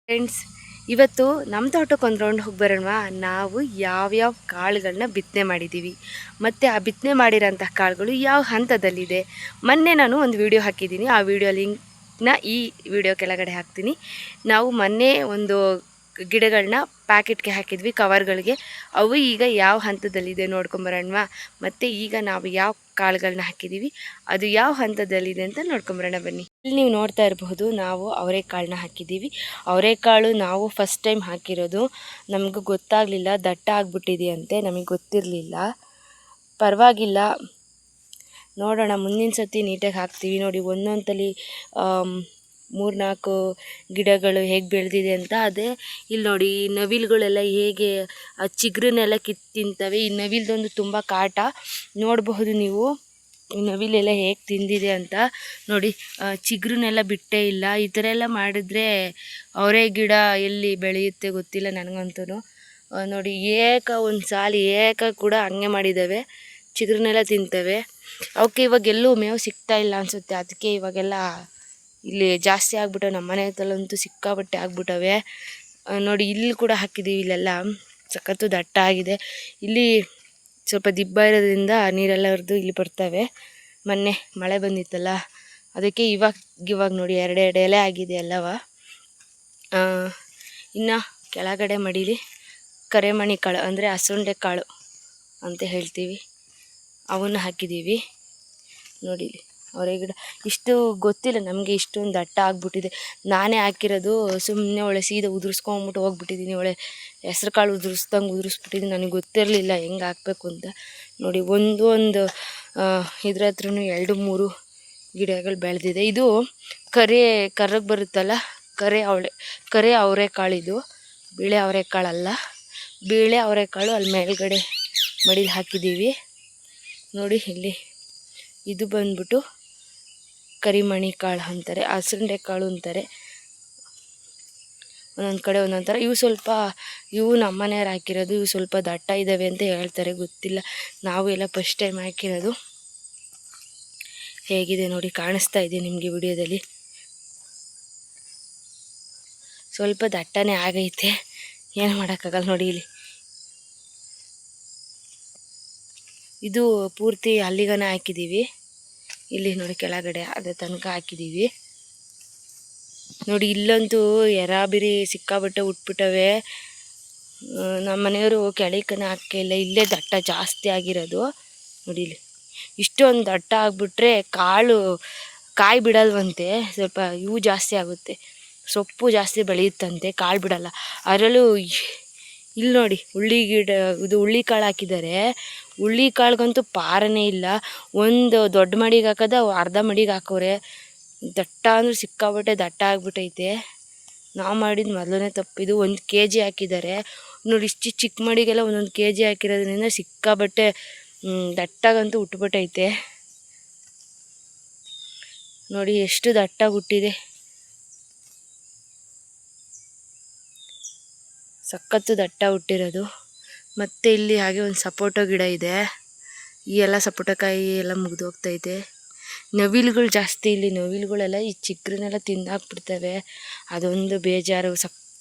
Friends, ಇವತ್ತು ನಮ್ಮ ತೋಟಕ್ಕೆ ಒಂದು ರೌಂಡ್ ಹೋಗಿ ಬರೋಣವಾ. ನಾವು ಯಾವ್ಯಾವ ಕಾಳುಗಳನ್ನ ಬಿತ್ತನೆ ಮಾಡಿದ್ದೀವಿ ಮತ್ತು ಆ ಬಿತ್ತನೆ ಮಾಡಿರೋಂಥ ಕಾಳುಗಳು ಯಾವ ಹಂತದಲ್ಲಿದೆ. ಮೊನ್ನೆ ನಾನು ಒಂದು ವಿಡಿಯೋ ಹಾಕಿದ್ದೀನಿ, ಆ ವಿಡಿಯೋ ಲಿಂಕ್ನ ಈ ವಿಡಿಯೋ ಕೆಳಗಡೆ ಹಾಕ್ತೀನಿ. ನಾವು ಮೊನ್ನೆ ಒಂದು ಗಿಡಗಳನ್ನ ಪ್ಯಾಕೆಟ್ಗೆ ಹಾಕಿದ್ವಿ, ಕವರ್ಗಳಿಗೆ. ಅವು ಈಗ ಯಾವ ಹಂತದಲ್ಲಿದೆ ನೋಡ್ಕೊಂಬರೋಣವಾ. ಮತ್ತು ಈಗ ನಾವು ಯಾವ ಕಾಳುಗಳನ್ನ ಹಾಕಿದ್ದೀವಿ ಅದು ಯಾವ ಹಂತದಲ್ಲಿದೆ ಅಂತ ನೋಡ್ಕೊಂಬರೋಣ ಬನ್ನಿ. ಇಲ್ಲಿ ನೀವು ನೋಡ್ತಾ ಇರಬಹುದು, ನಾವು ಅವರೆಕಾಳನ್ನ ಹಾಕಿದ್ದೀವಿ. ಅವರೆಕಾಳು ನಾವು ಫಸ್ಟ್ ಟೈಮ್ ಹಾಕಿರೋದು. ನಮಗೂ ಗೊತ್ತಾಗಲಿಲ್ಲ, ದಟ್ಟ ಆಗಿಬಿಟ್ಟಿದೆಯಂತೆ, ನಮಗೆ ಗೊತ್ತಿರಲಿಲ್ಲ. ಪರವಾಗಿಲ್ಲ, ನೋಡೋಣ, ಮುಂದಿನ ಸತಿ ನೀಟಾಗಿ ಹಾಕ್ತೀವಿ. ನೋಡಿ, ಒಂದೊಂದು ತಲೆ 3-4 ಗಿಡಗಳು ಹೇಗೆ ಬೆಳೆದಿದೆ ಅಂತ. ಅದೇ ಇಲ್ಲಿ ನೋಡಿ, ಈ ನವಿಲುಗಳೆಲ್ಲ ಹೇಗೆ ಆ ಚಿಗುರನ್ನೆಲ್ಲ ಕಿತ್ತು ತಿಂತವೆ. ಈ ನವಿಲ್ದೊಂದು ತುಂಬ ಕಾಟ ನೋಡಬಹುದು ನೀವು. ಈ ನವಿಲೆಲ್ಲ ಹೇಗೆ ತಿಂದಿದೆ ಅಂತ ನೋಡಿ. ಚಿಗುರನ್ನೆಲ್ಲ ಬಿಟ್ಟೇ ಇಲ್ಲ. ಈ ಥರ ಎಲ್ಲ ಮಾಡಿದ್ರೆ ಅವರೇ ಗಿಡ ಎಲ್ಲಿ ಬೆಳೆಯುತ್ತೆ ಗೊತ್ತಿಲ್ಲ ನನಗಂತೂ. ನೋಡಿ, ಒಂದು ಸಾಲಿ ಕೂಡ ಹಂಗೆ ಮಾಡಿದ್ದಾವೆ, ಚಿಗುರನ್ನೆಲ್ಲ ತಿಂತವೆ. ಅವಕ್ಕೆ ಇವಾಗ ಎಲ್ಲೂ ಮೇವು ಸಿಗ್ತಾ ಇಲ್ಲ ಅನಿಸುತ್ತೆ. ಅದಕ್ಕೆ ಇವಾಗೆಲ್ಲ ಇಲ್ಲಿ ಜಾಸ್ತಿ ಆಗ್ಬಿಟ್ಟವೆ. ನಮ್ಮ ಮನೆ ಹತ್ರಲ್ಲಂತೂ ಸಿಕ್ಕಾಬಟ್ಟೆ ಆಗ್ಬಿಟ್ಟವೆ. ನೋಡಿ, ಇಲ್ಲಿ ಕೂಡ ಹಾಕಿದ್ದೀವಿ. ಇಲ್ಲೆಲ್ಲ ಸಖತ್ತು ದಟ್ಟ ಆಗಿದೆ. ಇಲ್ಲಿ ಸ್ವಲ್ಪ ದಿಬ್ಬ ಇರೋದ್ರಿಂದ ನೀರೆಲ್ಲ ಹರಿದು ಇಲ್ಲಿ ಬರ್ತವೆ. ಮೊನ್ನೆ ಮಳೆ ಬಂದಿತ್ತಲ್ಲ, ಅದಕ್ಕೆ ಇವಾಗ ನೋಡಿ 2 ಎಲೆ ಆಗಿದೆ ಎಲ್ಲವ. ಇನ್ನು ಕೆಳಗಡೆ ಮಡೀಲಿ ಕರೆಮಣಿ ಕಾಳು ಅಂದರೆ ಹಸುಂಡೆ ಕಾಳು ಅಂತ ಹೇಳ್ತೀವಿ, ಅವನ್ನು ಹಾಕಿದ್ದೀವಿ. ನೋಡಿ, ಅವರೇ ಗಿಡ ಇಷ್ಟು ಗೊತ್ತಿಲ್ಲ ನಮಗೆ, ಇಷ್ಟೊಂದು ದಟ್ಟ ಆಗ್ಬಿಟ್ಟಿದೆ. ನಾನೇ ಹಾಕಿರೋದು, ಸುಮ್ಮನೆ ಒಳ್ಳೆ ಸೀದಾ ಉದುರಿಸ್ಕೊಂಬಿಟ್ಟು ಹೋಗ್ಬಿಟ್ಟಿದ್ದೀನಿ. ಒಳ್ಳೆ ಹೆಸ್ರು ಕಾಳು ಉದುರಿಸ್ಬಿಟ್ಟಿದ್ದೀನಿ. ನನಗೆ ಗೊತ್ತಿರಲಿಲ್ಲ ಹೆಂಗೆ ಹಾಕಬೇಕು ಅಂತ. ನೋಡಿ, ಒಂದು ಇದ್ರ ಹತ್ರನೂ 2-3 ಗಿಡಗಳು ಬೆಳೆದಿದೆ. ಇದು ಕರ್ರಗೆ ಬರುತ್ತಲ್ಲ, ಕರೆ ಅವರೆಕಾಳಿದು, ಬೇಳೆ ಅವರೆಕಾಳಲ್ಲ. ಬೇಳೆ ಅವರೆಕಾಳು ಅಲ್ಲಿ ಮೇಲ್ಗಡೆ ಮಡಿಲಿ ಹಾಕಿದ್ದೀವಿ. ನೋಡಿ, ಇಲ್ಲಿ ಇದು ಬಂದ್ಬಿಟ್ಟು ಕರಿಮಣಿ ಕಾಳು ಅಂತಾರೆ, ಹಸುಂಡೆ ಕಾಳು ಅಂತಾರೆ. ಒಂದೊಂದು ಕಡೆ ಒಂದೊಂದು ಥರ. ಇವು ನಮ್ಮ ಮನೆಯವ್ರು ಹಾಕಿರೋದು. ಇವು ಸ್ವಲ್ಪ ದಟ್ಟ ಇದ್ದಾವೆ ಅಂತ ಹೇಳ್ತಾರೆ, ಗೊತ್ತಿಲ್ಲ. ನಾವು ಎಲ್ಲ ಫಸ್ಟ್ ಟೈಮ್ ಹಾಕಿರೋದು. ಹೇಗಿದೆ ನೋಡಿ, ಕಾಣಿಸ್ತಾ ಇದೆ ನಿಮಗೆ ವಿಡಿಯೋದಲ್ಲಿ. ಸ್ವಲ್ಪ ದಟ್ಟನೇ ಆಗೈತೆ, ಏನು ಮಾಡೋಕ್ಕಾಗಲ್ಲ. ನೋಡಿ, ಇಲ್ಲಿ ಇದು ಪೂರ್ತಿ ಅಲ್ಲಿಗನ ಹಾಕಿದ್ದೀವಿ. ಇಲ್ಲಿ ನೋಡಿ, ಕೆಳಗಡೆ ಅದೇ ತನಕ ಹಾಕಿದ್ದೀವಿ. ನೋಡಿ, ಇಲ್ಲಂತೂ ಎರಾಬಿರಿ ಸಿಕ್ಕಾಬಟ್ಟೆ ಉಟ್ಬಿಟ್ಟವೆ. ನಮ್ಮ ಮನೆಯವರು ಕೆಳಕನ ಹಾಕಿಲ್ಲ, ಇಲ್ಲೇ ದಟ್ಟ ಜಾಸ್ತಿ ಆಗಿರೋದು. ನೋಡಿ, ಇಲ್ಲಿ ಇಷ್ಟೊಂದು ದಟ್ಟ ಆಗಿಬಿಟ್ರೆ ಕಾಯಿ ಬಿಡಲ್ವಂತೆ. ಸ್ವಲ್ಪ ಇವು ಜಾಸ್ತಿ ಆಗುತ್ತೆ, ಸೊಪ್ಪು ಜಾಸ್ತಿ ಬೆಳೆಯುತ್ತಂತೆ, ಕಾಳು ಬಿಡಲ್ಲ. ಅದರಲ್ಲೂ ಇಲ್ಲಿ ನೋಡಿ, ಹುಳ್ಳಿ ಕಾಳು ಹಾಕಿದ್ದಾರೆ. ಹುಳ್ಳಿ ಕಾಳಿಗಂತೂ ಪಾರನೇ ಇಲ್ಲ. ಒಂದು ದೊಡ್ಡ ಮಡಿಗೆ ಹಾಕೋದು, ಅರ್ಧ ಮಡಿಗೆ ಹಾಕೋರೆ. ದಟ್ಟ ಅಂದ್ರೆ ಸಿಕ್ಕಾಬಟ್ಟೆ ದಟ್ಟ ಆಗಿಬಿಟ್ಟೈತೆ. ನಾವು ಮಾಡಿದ ಮೊದಲನೇ ತಪ್ಪಿದು. 1 kg ಹಾಕಿದ್ದಾರೆ ನೋಡಿ. ಇಷ್ಟು ಚಿಕ್ಕ ಮಡಿಗೆಲ್ಲ 1 kg ಹಾಕಿರೋದ್ರಿಂದ ಸಿಕ್ಕಾಬಟ್ಟೆ ದಟ್ಟಾಗಂತೂ ಉಟ್ಬಿಟ್ಟೈತೆ. ನೋಡಿ, ಎಷ್ಟು ದಟ್ಟಾಗಿ ಹುಟ್ಟಿದೆ, ಸಖತ್ತು ದಟ್ಟ ಹುಟ್ಟಿರೋದು. ಮತ್ತು ಇಲ್ಲಿ ಹಾಗೆ ಒಂದು ಸಪೋಟೊ ಗಿಡ ಇದೆ. ಈ ಎಲ್ಲ ಸಪೋಟಕಾಯಿ ಎಲ್ಲ ಮುಗಿದು ಹೋಗ್ತೈತೆ. ನವಿಲುಗಳು ಜಾಸ್ತಿ ಇಲ್ಲಿ. ನವಿಲುಗಳೆಲ್ಲ ಈ ಚಿಗುರನ್ನೆಲ್ಲ ತಿಂದಾಕ್ಬಿಡ್ತವೆ. ಅದೊಂದು ಬೇಜಾರು,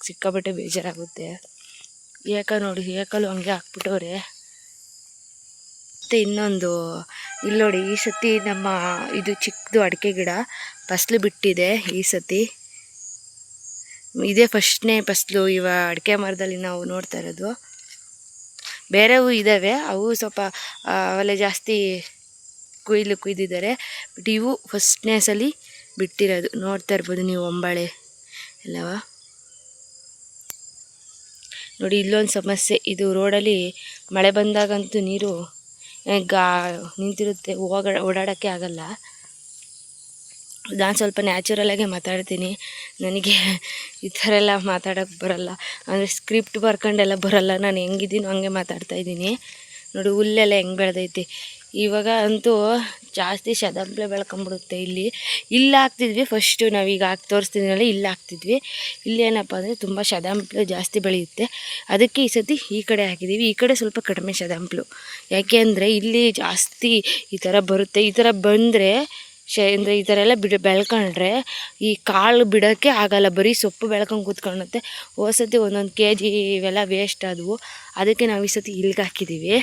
ಸಿಕ್ಕಾಬಟ್ಟೆ ಬೇಜಾರಾಗುತ್ತೆ. ನೋಡಿ, ಏಕಲು ಹಂಗೆ ಹಾಕ್ಬಿಟ್ಟವ್ರೆ. ಮತ್ತು ಇನ್ನೊಂದು ಇಲ್ಲಿ ನೋಡಿ, ಈ ಸತಿ ನಮ್ಮ ಇದು ಚಿಕ್ಕದು ಅಡಿಕೆ ಗಿಡ ಫಸಲು ಬಿಟ್ಟಿದೆ. ಈ ಸತಿ ಇದೇ ಫಸ್ಟ್ನೇ ಫಸಲು ಇವ ಅಡಿಕೆ ಮರದಲ್ಲಿ ನಾವು ನೋಡ್ತಾ ಇರೋದು. ಬೇರೆವು ಇದ್ದಾವೆ, ಅವು ಸ್ವಲ್ಪ ಅವೆಲ್ಲ ಜಾಸ್ತಿ ಕುಯ್ದಿದ್ದಾರೆ. ಬಟ್ ಇವು ಫಸ್ಟ್ನೇ ಸಲ ಬಿಟ್ಟಿರೋದು. ನೋಡ್ತಾ ಇರ್ಬೋದು ನೀವು, ಒಂಬಾಳೆ ಎಲ್ಲವ. ನೋಡಿ, ಇಲ್ಲೊಂದು ಸಮಸ್ಯೆ. ಇದು ರೋಡಲ್ಲಿ ಮಳೆ ಬಂದಾಗಂತೂ ನೀರು ನಿಂತಿರುತ್ತೆ, ಓಡಾಡೋಕ್ಕೆ ಆಗಲ್ಲ. ನಾನು ಸ್ವಲ್ಪ ನ್ಯಾಚುರಲಾಗೆ ಮಾತಾಡ್ತೀನಿ. ನನಗೆ ಈ ಥರ ಎಲ್ಲ ಮಾತಾಡೋಕ್ಕೆ ಬರೋಲ್ಲ, ಅಂದರೆ ಸ್ಕ್ರಿಪ್ಟ್ ಬರ್ಕೊಂಡೆಲ್ಲ ಬರೋಲ್ಲ. ನಾನು ಹೆಂಗಿದ್ದೀನೋ ಹಂಗೆ ಮಾತಾಡ್ತಾಯಿದ್ದೀನಿ. ನೋಡಿ, ಹುಲ್ಲೆಲ್ಲ ಹೆಂಗೆ ಬೆಳೆದೈತಿ. ಇವಾಗ ಅಂತೂ ಜಾಸ್ತಿ ಶದಾಂಪ್ಲೆ ಬೆಳ್ಕೊಂಬಿಡುತ್ತೆ. ಇಲ್ಲಿ ಹಾಕ್ತಿದ್ವಿ ಫಸ್ಟು, ನಾವೀಗ ತೋರಿಸ್ತಿದ್ದೀನಲ್ಲ, ಇಲ್ಲಿ ಹಾಕ್ತಿದ್ವಿ. ಇಲ್ಲಿ ಏನಪ್ಪ ಅಂದರೆ ತುಂಬ ಶದಾಂಪ್ಲೆ ಜಾಸ್ತಿ ಬೆಳೆಯುತ್ತೆ. ಅದಕ್ಕೆ ಈ ಸತಿ ಈ ಕಡೆ ಹಾಕಿದ್ದೀವಿ. ಈ ಕಡೆ ಸ್ವಲ್ಪ ಕಡಿಮೆ ಶದಾಂಪ್ಲು. ಯಾಕೆ ಅಂದರೆ ಇಲ್ಲಿ ಜಾಸ್ತಿ ಈ ಥರ ಬರುತ್ತೆ. ಈ ಥರ ಬಂದರೆ ಅಂದರೆ ಈ ಥರ ಎಲ್ಲ ಬೆಳ್ಕೊಂಡ್ರೆ ಈ ಕಾಳು ಬಿಡೋಕ್ಕೆ ಆಗಲ್ಲ, ಬರೀ ಸೊಪ್ಪು ಬೆಳ್ಕೊಂಡು ಕೂತ್ಕೊಳ್ಳುತ್ತೆ. ಹೋದ್ಸತಿ ಒಂದೊಂದು KG ಇವೆಲ್ಲ ವೇಸ್ಟ್ ಆದವು, ಅದಕ್ಕೆ ನಾವು ಈ ಸತಿ ಇಲ್ಲಿಗೆ ಹಾಕಿದ್ದೀವಿ.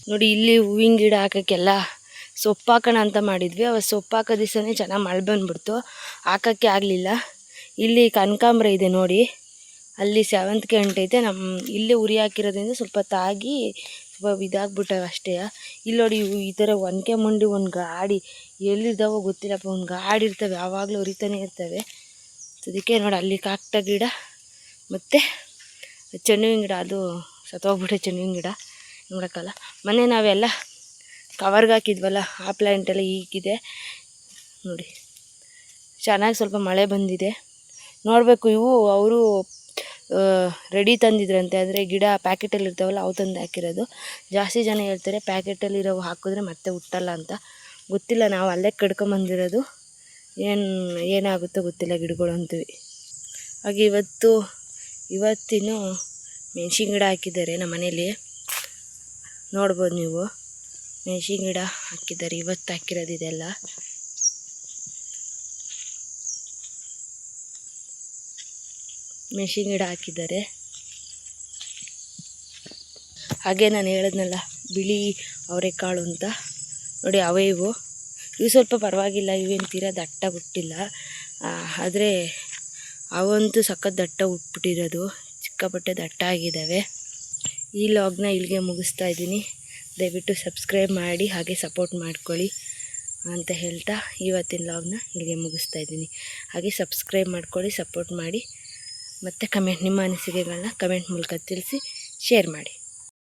ನೋಡಿ, ಇಲ್ಲಿ ಹೂವಿನ ಗಿಡ ಹಾಕೋಕ್ಕೆಲ್ಲ ಸೊಪ್ಪು ಹಾಕೋಣ ಅಂತ ಮಾಡಿದ್ವಿ. ಅವ ಸೊಪ್ಪು ಹಾಕೋ ದಿವಸನೇ ಚೆನ್ನಾಗಿ ಮಳೆ ಬಂದುಬಿಡ್ತು, ಹಾಕೋಕ್ಕೆ ಆಗಲಿಲ್ಲ. ಇಲ್ಲಿ ಕನಕಾಂಬರ ಇದೆ ನೋಡಿ, ಅಲ್ಲಿ ಸೇವಂತಿಗೆ ಅಂಟೈತೆ. ಇಲ್ಲೇ ಉರಿ ಹಾಕಿರೋದ್ರಿಂದ ಸ್ವಲ್ಪ ತಾಗಿ ಸ್ವಲ್ಪ ಇದಾಗ್ಬಿಟ್ಟವೆ ಅಷ್ಟೇ. ಇಲ್ಲಿ ನೋಡಿ, ಈ ಥರ ಒನಕೆ ಮುಂಡಿ ಒಂದು ಗಾಡಿ ಎಲ್ಲಿದ್ದಾವೋ ಗೊತ್ತಿಲ್ಲಪ್ಪ, ಒಂದು ಗಾಡಿ ಇರ್ತವೆ, ಯಾವಾಗಲೂ ಉರಿತಾನೆ ಇರ್ತವೆ. ಅದಕ್ಕೆ ನೋಡಿ, ಅಲ್ಲಿ ಕಾಕ್ಟ ಗಿಡ ಮತ್ತು ಚೆನ್ನುವಿನ ಗಿಡ, ಅದು ಸತ್ತೋಗ್ಬಿಟ್ಟೆ ಚೆನ್ನುವಿನ ಗಿಡ, ನೋಡೋಕ್ಕಲ್ಲ. ಮೊನ್ನೆ ನಾವೆಲ್ಲ ಕವರ್ಗೆ ಹಾಕಿದ್ವಲ್ಲ, ಆ ಪ್ಲ್ಯಾಂಟೆಲ್ಲ ಈಗಿದೆ ನೋಡಿ, ಚೆನ್ನಾಗಿ ಸ್ವಲ್ಪ ಮಳೆ ಬಂದಿದೆ. ನೋಡಬೇಕು, ಇವು ಅವರು ರೆಡಿ ತಂದಿದ್ರಂತೆ, ಅಂದರೆ ಗಿಡ ಪ್ಯಾಕೆಟಲ್ಲಿ ಇರ್ತಾವಲ್ಲ ಅವು ತಂದು ಹಾಕಿರೋದು. ಜಾಸ್ತಿ ಜನ ಹೇಳ್ತಾರೆ ಪ್ಯಾಕೆಟಲ್ಲಿರೋ ಹಾಕಿದ್ರೆ ಮತ್ತೆ ಹುಟ್ಟಲ್ಲ ಅಂತ. ಗೊತ್ತಿಲ್ಲ, ನಾವು ಅಲ್ಲೇ ಕಡ್ಕೊಂಬಂದಿರೋದು, ಏನಾಗುತ್ತೋ ಗೊತ್ತಿಲ್ಲ ಗಿಡಗಳು ಅಂತೀವಿ. ಹಾಗೆ ಇವತ್ತಿನೂ ಮೆಣಸಿನ ಗಿಡ ಹಾಕಿದ್ದಾರೆ ನಮ್ಮ ಮನೇಲಿ, ನೋಡ್ಬೋದು ನೀವು. ಮೆಣಸಿನ ಗಿಡ ಹಾಕಿದ್ದಾರೆ, ಇವತ್ತು ಹಾಕಿರೋದು ಇದೆಲ್ಲ. ಮೆಣಸಿನ ಗಿಡ ಹಾಕಿದ್ದಾರೆ. ಹಾಗೆ ನಾನು ಹೇಳಿದ್ನಲ್ಲ ಬಿಳಿ ಅವರೆಕಾಳು ಅಂತ, ನೋಡಿ ಅವೇ ಇವು ಸ್ವಲ್ಪ ಪರವಾಗಿಲ್ಲ, ಇವೇನು ತೀರಾ ದಟ್ಟ ಹುಟ್ಟಿಲ್ಲ. ಆದರೆ ಅವಂತೂ ಸಖತ್ ದಟ್ಟ ಹುಟ್ಬಿಟ್ಟಿರೋದು, ಸಿಕ್ಕಾಪಟ್ಟೆ ದಟ್ಟ ಆಗಿದ್ದಾವೆ. ಈ ಲಾಗ್ನ ಇಲ್ಲಿಗೆ ಮುಗಿಸ್ತಾ ಇದ್ದೀನಿ. ದಯವಿಟ್ಟು ಸಬ್ಸ್ಕ್ರೈಬ್ ಮಾಡಿ ಹಾಗೆ ಸಪೋರ್ಟ್ ಮಾಡ್ಕೊಳ್ಳಿ ಅಂತ ಹೇಳ್ತಾ ಇವತ್ತಿನ ಲಾಗ್ನ ಇಲ್ಲಿಗೆ ಮುಗಿಸ್ತಾ ಇದ್ದೀನಿ. ಹಾಗೆ ಸಬ್ಸ್ಕ್ರೈಬ್ ಮಾಡ್ಕೊಳ್ಳಿ, ಸಪೋರ್ಟ್ ಮಾಡಿ, ಮತ್ತು ನಿಮ್ಮ ಅನಿಸಿಕೆಗಳನ್ನ ಕಮೆಂಟ್ ಮೂಲಕ ತಿಳಿಸಿ, ಶೇರ್ ಮಾಡಿ.